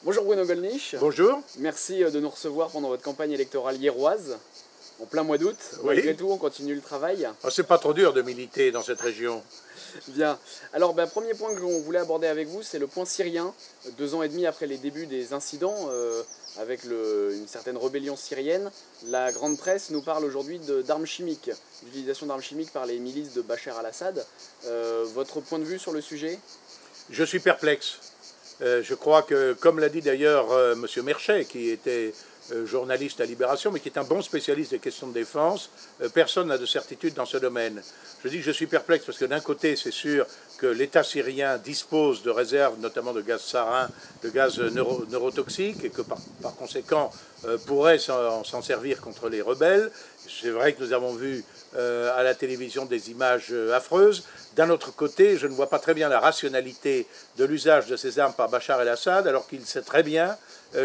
Bonjour Bruno Gollnisch. Bonjour. Merci de nous recevoir pendant votre campagne électorale hiéroise, en plein mois d'août. Oui. Malgré tout, on continue le travail. Oh, c'est pas trop dur de militer dans cette région. Bien. Alors, premier point que l'on voulait aborder avec vous, c'est le point syrien. 2 ans et demi après les débuts des incidents avec une certaine rébellion syrienne, la grande presse nous parle aujourd'hui d'armes chimiques, d'utilisation d'armes chimiques par les milices de Bachar al-Assad. Votre point de vue sur le sujet? Je suis perplexe. Je crois que, comme l'a dit d'ailleurs M. Merchet, qui était journaliste à Libération, mais qui est un bon spécialiste des questions de défense, personne n'a de certitude dans ce domaine. Je dis que je suis perplexe parce que d'un côté, c'est sûr que l'État syrien dispose de réserves, notamment de gaz sarin, de gaz neurotoxique, et que par conséquent pourrait s'en servir contre les rebelles. C'est vrai que nous avons vu à la télévision des images affreuses. D'un autre côté, je ne vois pas très bien la rationalité de l'usage de ces armes par Bachar el-Assad, alors qu'il sait très bien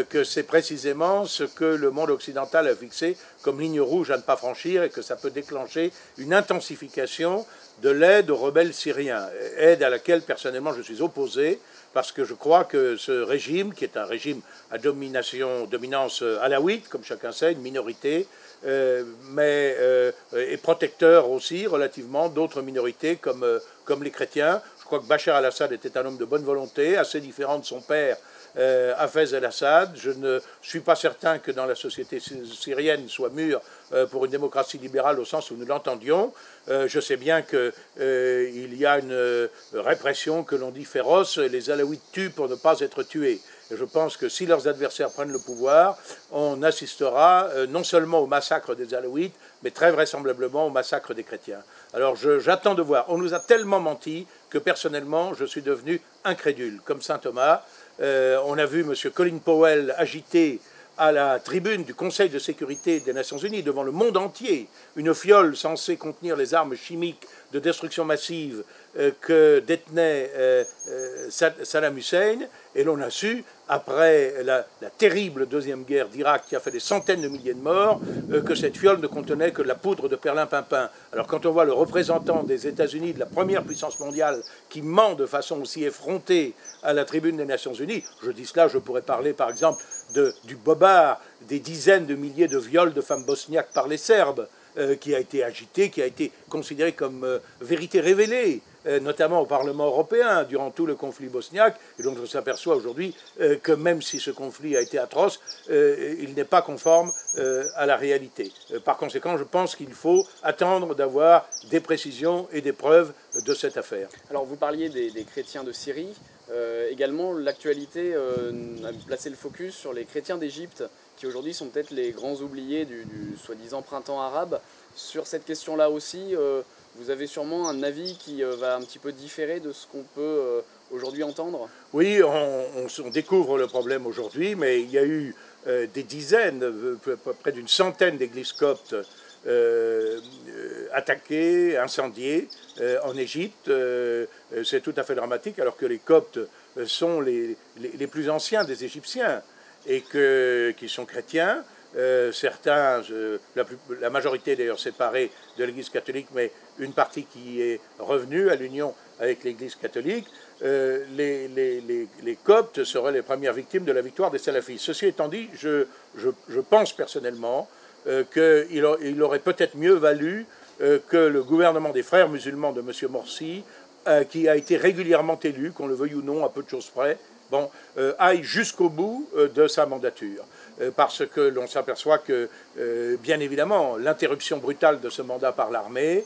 que c'est précisément ce que le monde occidental a fixé comme ligne rouge à ne pas franchir et que ça peut déclencher une intensification de l'aide aux rebelles syriens, aide à laquelle personnellement je suis opposé parce que je crois que ce régime, qui est un régime à dominance alawite, comme chacun sait, une minorité, mais est protecteur aussi relativement d'autres minorités comme les chrétiens. Je crois que Bachar al-Assad était un homme de bonne volonté, assez différent de son père, Hafez el-Assad. Je ne suis pas certain que dans la société syrienne soit mûre pour une démocratie libérale au sens où nous l'entendions. Je sais bien qu'il y a une répression que l'on dit féroce. Les Alaouites tuent pour ne pas être tués. Et je pense que si leurs adversaires prennent le pouvoir, on assistera non seulement au massacre des Alaouites, mais très vraisemblablement au massacre des chrétiens. Alors j'attends de voir. On nous a tellement menti que personnellement, je suis devenu incrédule, comme saint Thomas. On a vu M. Colin Powell agiter à la tribune du Conseil de sécurité des Nations Unies, devant le monde entier, une fiole censée contenir les armes chimiques de destruction massive que détenait Saddam Hussein, et l'on a su, après la terrible deuxième guerre d'Irak qui a fait des centaines de milliers de morts, que cette fiole ne contenait que de la poudre de perlimpinpin. Alors quand on voit le représentant des États-Unis, de la première puissance mondiale, qui ment de façon aussi effrontée à la tribune des Nations Unies, je dis cela, je pourrais parler par exemple du bobard, des dizaines de milliers de viols de femmes bosniaques par les Serbes, qui a été agité, qui a été considéré comme vérité révélée, notamment au Parlement européen durant tout le conflit bosniaque, et donc on s'aperçoit aujourd'hui que même si ce conflit a été atroce, il n'est pas conforme à la réalité. Par conséquent, je pense qu'il faut attendre d'avoir des précisions et des preuves de cette affaire. Alors vous parliez des chrétiens de Syrie. Également, l'actualité a placé le focus sur les chrétiens d'Égypte, qui aujourd'hui sont peut-être les grands oubliés du soi-disant printemps arabe. Sur cette question-là aussi, vous avez sûrement un avis qui va un petit peu différer de ce qu'on peut aujourd'hui entendre? Oui, on découvre le problème aujourd'hui, mais il y a eu des dizaines, près d'une centaine d'églises coptes attaquées, incendiées en Égypte. C'est tout à fait dramatique, alors que les Coptes sont les plus anciens des Égyptiens et qui sont chrétiens. Certains, la majorité d'ailleurs séparée de l'Église catholique, mais une partie qui est revenue à l'union avec l'Église catholique. Les Coptes seraient les premières victimes de la victoire des salafistes. Ceci étant dit, je pense personnellement qu'il aurait peut-être mieux valu que le gouvernement des frères musulmans de M. Morsi, qui a été régulièrement élu, qu'on le veuille ou non, à peu de choses près, aille jusqu'au bout de sa mandature. Parce que l'on s'aperçoit que, bien évidemment, l'interruption brutale de ce mandat par l'armée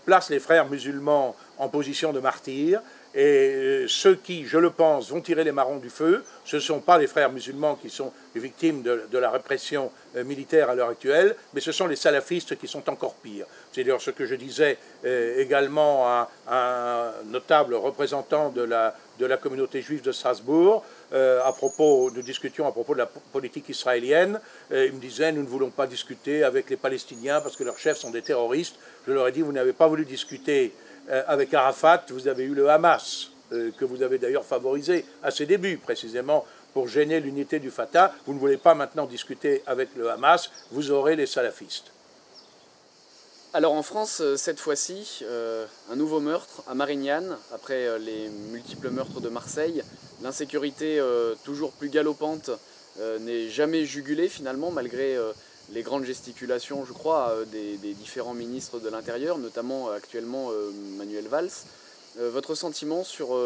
place les frères musulmans en position de martyrs. Et ceux qui, je le pense, vont tirer les marrons du feu, ce ne sont pas les frères musulmans qui sont les victimes de la répression militaire à l'heure actuelle, mais ce sont les salafistes qui sont encore pires. C'est d'ailleurs ce que je disais également à un notable représentant de la communauté juive de Strasbourg, nous discutions à propos de la politique israélienne. Il me disait, nous ne voulons pas discuter avec les Palestiniens parce que leurs chefs sont des terroristes. Je leur ai dit, vous n'avez pas voulu discuter avec Arafat, vous avez eu le Hamas, que vous avez d'ailleurs favorisé à ses débuts, précisément pour gêner l'unité du Fatah. Vous ne voulez pas maintenant discuter avec le Hamas, vous aurez les salafistes. Alors en France, cette fois-ci, un nouveau meurtre à Marignane, après les multiples meurtres de Marseille. l'insécurité toujours plus galopante n'est jamais jugulée finalement, malgré les grandes gesticulations, je crois, des différents ministres de l'Intérieur, notamment actuellement Manuel Valls. Votre sentiment sur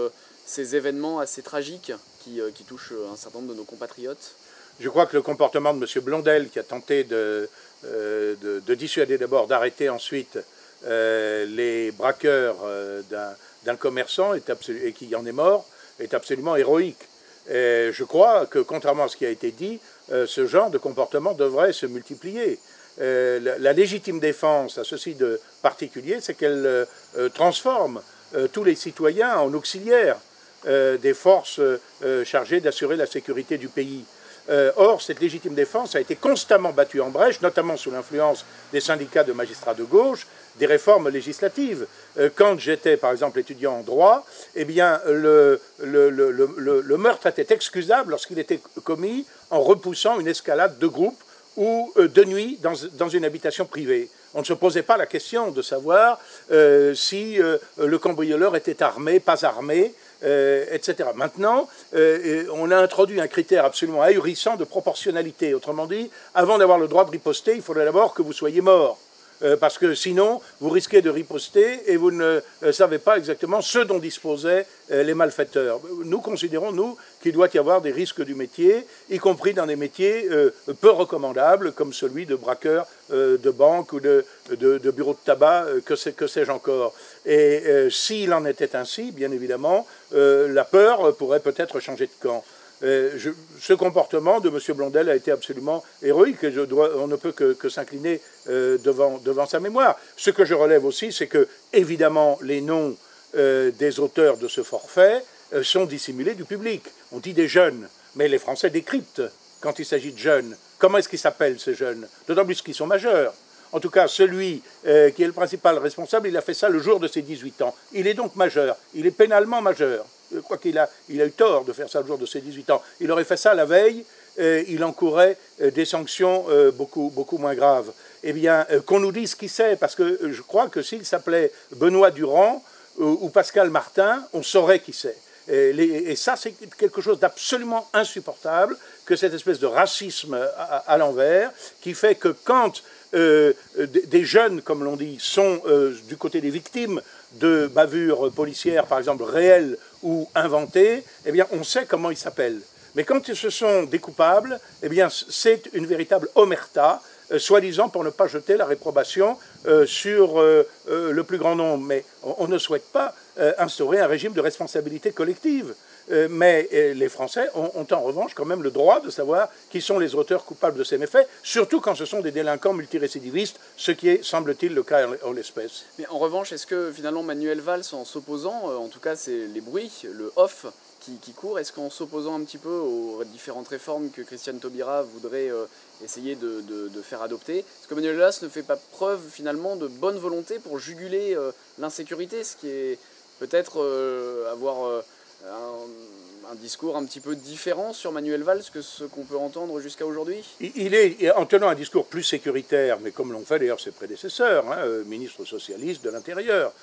ces événements assez tragiques qui touchent un certain nombre de nos compatriotes? Je crois que le comportement de M. Blondel, qui a tenté de dissuader d'abord, d'arrêter ensuite les braqueurs d'un commerçant et qui en est mort, est absolument héroïque. Et je crois que, contrairement à ce qui a été dit, ce genre de comportement devrait se multiplier. La légitime défense a ceci de particulier, c'est qu'elle transforme tous les citoyens en auxiliaires des forces chargées d'assurer la sécurité du pays. Or, cette légitime défense a été constamment battue en brèche, notamment sous l'influence des syndicats de magistrats de gauche, des réformes législatives. Quand j'étais, par exemple, étudiant en droit, eh bien, le meurtre était excusable lorsqu'il était commis en repoussant une escalade de groupe ou de nuit dans une habitation privée. On ne se posait pas la question de savoir si le cambrioleur était armé, pas armé, etc. Maintenant, on a introduit un critère absolument ahurissant de proportionnalité. Autrement dit, avant d'avoir le droit de riposter, il faudrait d'abord que vous soyez mort. Parce que sinon, vous risquez de riposter et vous ne savez pas exactement ce dont disposaient les malfaiteurs. Nous considérons, nous, qu'il doit y avoir des risques du métier, y compris dans des métiers peu recommandables, comme celui de braqueur de banque ou de bureau de tabac, que sais-je encore. Et s'il en était ainsi, bien évidemment, la peur pourrait peut-être changer de camp. Ce comportement de M. Blondel a été absolument héroïque et on ne peut que s'incliner devant sa mémoire. Ce que je relève aussi, c'est que, évidemment, les noms des auteurs de ce forfait sont dissimulés du public. On dit des jeunes, mais les Français décryptent quand il s'agit de jeunes. Comment est-ce qu'ils s'appellent, ces jeunes? D'autant plus qu'ils sont majeurs. En tout cas, celui qui est le principal responsable, il a fait ça le jour de ses 18 ans. Il est donc majeur, il est pénalement majeur. Je crois qu'il a eu tort de faire ça le jour de ses 18 ans. Il aurait fait ça la veille, il encourait des sanctions beaucoup moins graves. Eh bien, qu'on nous dise qui c'est, parce que je crois que s'il s'appelait Benoît Durand ou Pascal Martin, on saurait qui c'est. Et ça, c'est quelque chose d'absolument insupportable, que cette espèce de racisme à l'envers, qui fait que quand des jeunes, comme l'on dit, sont du côté des victimes de bavures policières, par exemple, réelles ou inventées, eh bien, on sait comment ils s'appellent. Mais quand ce sont des coupables, eh bien, c'est une véritable omerta, soi-disant pour ne pas jeter la réprobation sur le plus grand nombre. Mais on ne souhaite pas instaurer un régime de responsabilité collective. Mais les Français ont en revanche quand même le droit de savoir qui sont les auteurs coupables de ces méfaits, surtout quand ce sont des délinquants multirécidivistes, ce qui est, semble-t-il, le cas en l'espèce. Mais en revanche, est-ce que finalement Manuel Valls, en s'opposant, en tout cas c'est les bruits, le off qui court, est-ce qu'en s'opposant un petit peu aux différentes réformes que Christiane Taubira voudrait essayer de faire adopter, est-ce que Manuel Valls ne fait pas preuve finalement de bonne volonté pour juguler l'insécurité, ce qui est peut-être avoir un discours un petit peu différent sur Manuel Valls que ce qu'on peut entendre jusqu'à aujourd'hui? Il est, en tenant un discours plus sécuritaire, mais comme l'ont fait d'ailleurs ses prédécesseurs, ministre socialiste de l'Intérieur,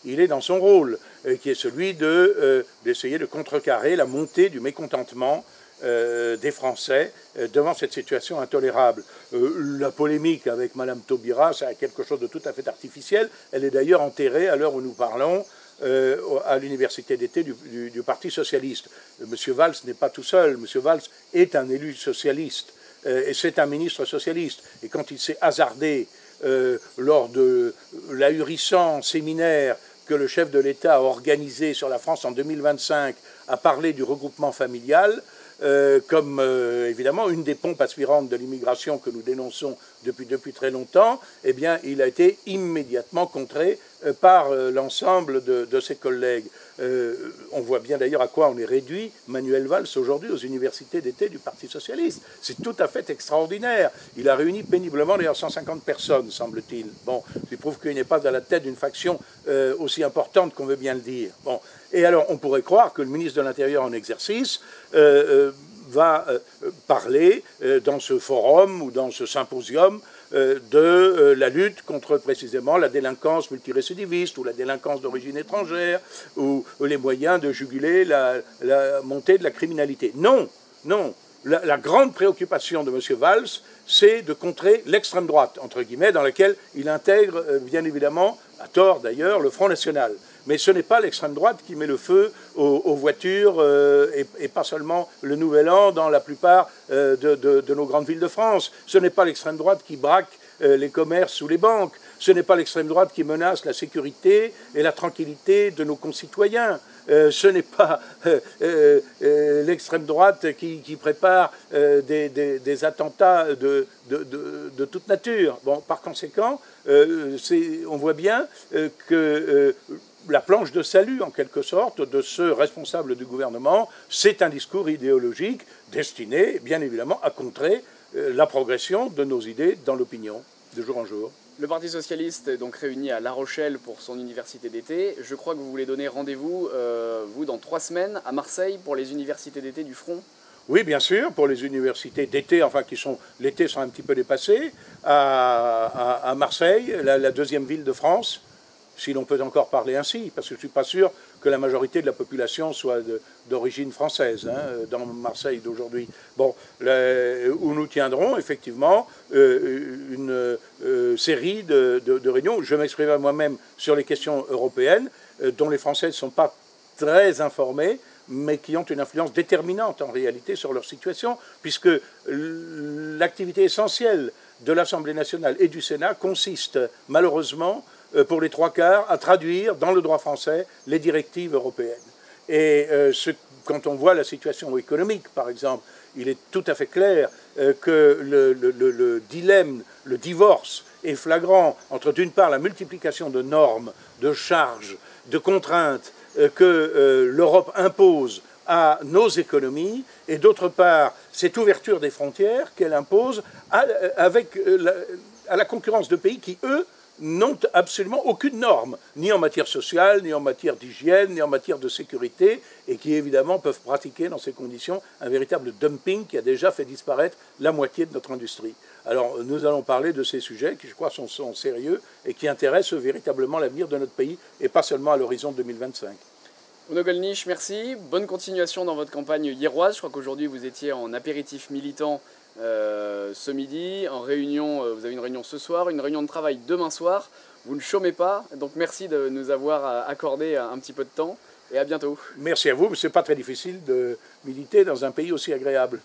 il est dans son rôle, qui est celui d'essayer de contrecarrer la montée du mécontentement des Français devant cette situation intolérable. La polémique avec Mme Taubira, c'est quelque chose de tout à fait artificiel. Elle est d'ailleurs enterrée à l'heure où nous parlons à l'université d'été du Parti socialiste. M. Valls n'est pas tout seul. M. Valls est un élu socialiste et c'est un ministre socialiste. Et quand il s'est hasardé lors de l'ahurissant séminaire que le chef de l'État a organisé sur la France en 2025 à parler du regroupement familial, comme évidemment une des pompes aspirantes de l'immigration que nous dénonçons depuis très longtemps, eh bien, il a été immédiatement contré par l'ensemble de ses collègues. On voit bien d'ailleurs à quoi on est réduit, Manuel Valls, aujourd'hui aux universités d'été du Parti socialiste. C'est tout à fait extraordinaire. Il a réuni péniblement d'ailleurs 150 personnes, semble-t-il. Bon, il prouve qu'il n'est pas à la tête d'une faction aussi importante qu'on veut bien le dire. Bon. Et alors, on pourrait croire que le ministre de l'Intérieur en exercice va parler dans ce forum ou dans ce symposium de la lutte contre précisément la délinquance multirécidiviste ou la délinquance d'origine étrangère ou les moyens de juguler la montée de la criminalité. Non, non. La grande préoccupation de M. Valls, c'est de contrer l'extrême droite, entre guillemets, dans laquelle il intègre, bien évidemment, à tort d'ailleurs, le Front National. Mais ce n'est pas l'extrême droite qui met le feu aux voitures et pas seulement le Nouvel An dans la plupart de nos grandes villes de France. Ce n'est pas l'extrême droite qui braque les commerces ou les banques. Ce n'est pas l'extrême droite qui menace la sécurité et la tranquillité de nos concitoyens. Ce n'est pas l'extrême droite qui prépare des attentats de toute nature. Bon, par conséquent, on voit bien que la planche de salut, en quelque sorte, de ce responsable du gouvernement, c'est un discours idéologique destiné, bien évidemment, à contrer la progression de nos idées dans l'opinion, de jour en jour. Le Parti socialiste est donc réuni à La Rochelle pour son université d'été. Je crois que vous voulez donner rendez-vous, vous, dans 3 semaines, à Marseille pour les universités d'été du Front. Oui, bien sûr, pour les universités d'été, enfin l'été sont un petit peu dépassés, à Marseille, la deuxième ville de France, si l'on peut encore parler ainsi, parce que je ne suis pas sûr que la majorité de la population soit d'origine française, dans Marseille d'aujourd'hui. Bon, où nous tiendrons effectivement une série de réunions. Je m'exprimerai moi-même sur les questions européennes, dont les Français ne sont pas très informés, mais qui ont une influence déterminante en réalité sur leur situation, puisque l'activité essentielle de l'Assemblée nationale et du Sénat consiste malheureusement pour les 3/4 à traduire dans le droit français les directives européennes. Et quand on voit la situation économique, par exemple, il est tout à fait clair que le dilemme, le divorce est flagrant entre, d'une part, la multiplication de normes, de charges, de contraintes que l'Europe impose à nos économies, et d'autre part, cette ouverture des frontières qu'elle impose à la concurrence de pays qui, eux, n'ont absolument aucune norme, ni en matière sociale, ni en matière d'hygiène, ni en matière de sécurité, et qui évidemment peuvent pratiquer dans ces conditions un véritable dumping qui a déjà fait disparaître la moitié de notre industrie. Alors nous allons parler de ces sujets qui, je crois, sont sérieux et qui intéressent véritablement l'avenir de notre pays, et pas seulement à l'horizon 2025. Onno Gollnisch, merci. Bonne continuation dans votre campagne hiéroise. Je crois qu'aujourd'hui vous étiez en apéritif militant ce midi, en réunion, vous avez une réunion ce soir, une réunion de travail demain soir. Vous ne chômez pas, donc merci de nous avoir accordé un petit peu de temps et à bientôt. Merci à vous, mais ce n'est pas très difficile de militer dans un pays aussi agréable.